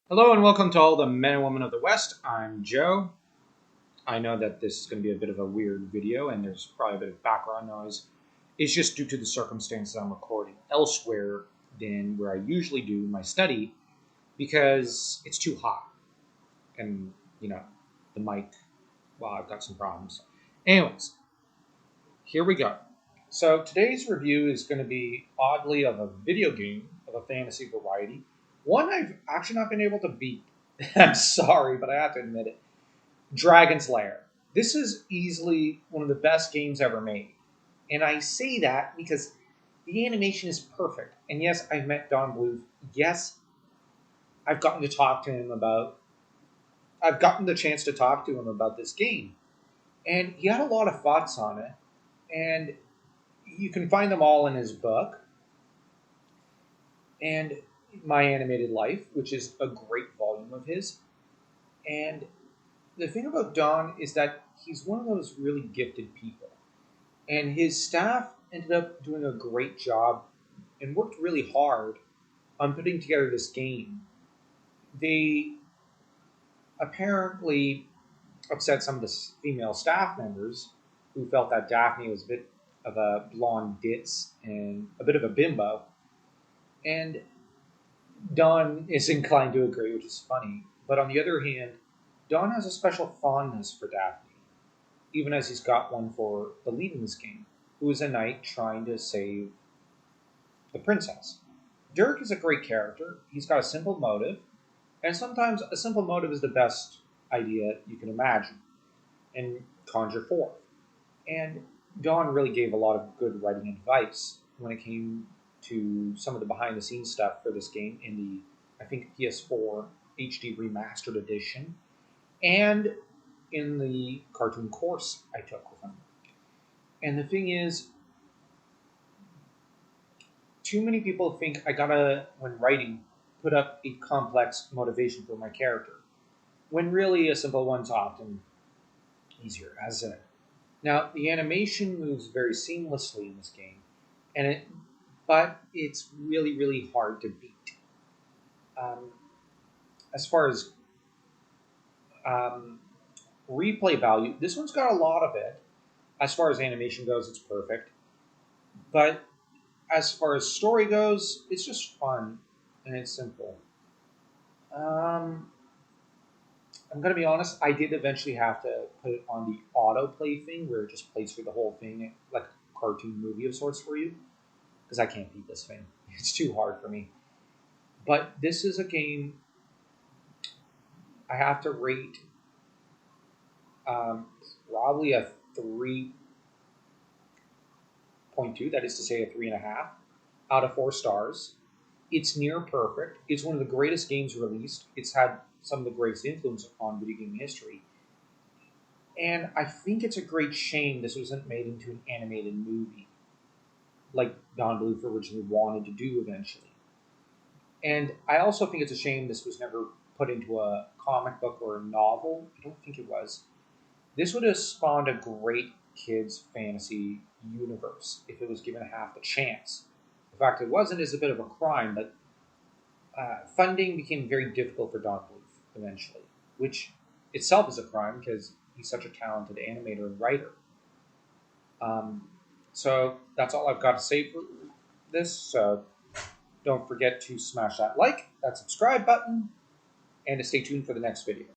Hello and welcome to all the men and women of the West. I'm Joe. I know that this is going to be a bit of a weird video and there's probably a bit of background noise. It's just due to the circumstances I'm recording elsewhere than where I usually do my study because it's too hot. And, the mic, well, I've got some problems. Anyways, here we go. So today's review is going to be oddly of a video game of a fantasy variety. One I've actually not been able to beat. I'm sorry, but I have to admit it. Dragon's Lair. This is easily one of the best games ever made. And I say that because the animation is perfect. And yes, I've met Don Bluth. Yes, I've gotten to talk to him about I've gotten the chance to talk to him about this game. And he had a lot of thoughts on it. And you can find them all in his book and My Animated Life, which is a great volume of his. And the thing about Don is that he's one of those really gifted people. And his staff ended up doing a great job and worked really hard on putting together this game. They apparently upset some of the female staff members who felt that Daphne was a bit of a blonde ditz and a bit of a bimbo. And Don is inclined to agree, which is funny. But on the other hand, Don has a special fondness for Daphne, even as he's got one for the lead in this game, who is a knight trying to save the princess. Dirk is a great character. He's got a simple motive, and sometimes a simple motive is the best idea you can imagine and conjure forth. And Don really gave a lot of good writing advice when it came to some of the behind the scenes stuff for this game in the, I think, PS4 HD remastered edition and in the cartoon course I took with him. And the thing is, too many people think I gotta, when writing, put up a complex motivation for my character, when really a simple one's often easier, as in it. Now, the animation moves very seamlessly in this game, but it's really, really hard to beat. Um, as far as um, replay value, this one's got a lot of it. As far as animation goes, it's perfect. But as far as story goes, it's just fun and it's simple. Um, I'm gonna be honest. I did eventually have to put it on the autoplay thing, where it just plays through the whole thing, like a cartoon movie of sorts for you, because I can't beat this thing. It's too hard for me. But this is a game I have to rate um, probably a 3.2. That is to say, a 3.5 out of 4 stars. It's near perfect. It's one of the greatest games released. It's had some of the greatest influence on video game history. And I think it's a great shame this wasn't made into an animated movie, like Don Bluth originally wanted to do eventually. And I also think it's a shame this was never put into a comic book or a novel. I don't think it was. This would have spawned a great kids' fantasy universe if it was given half the chance. The fact it wasn't is a bit of a crime, but funding became very difficult for Don Bluth eventually, which itself is a crime because he's such a talented animator and writer. Um, so that's all I've got to say for this. So don't forget to smash that like, that subscribe button, and to stay tuned for the next video.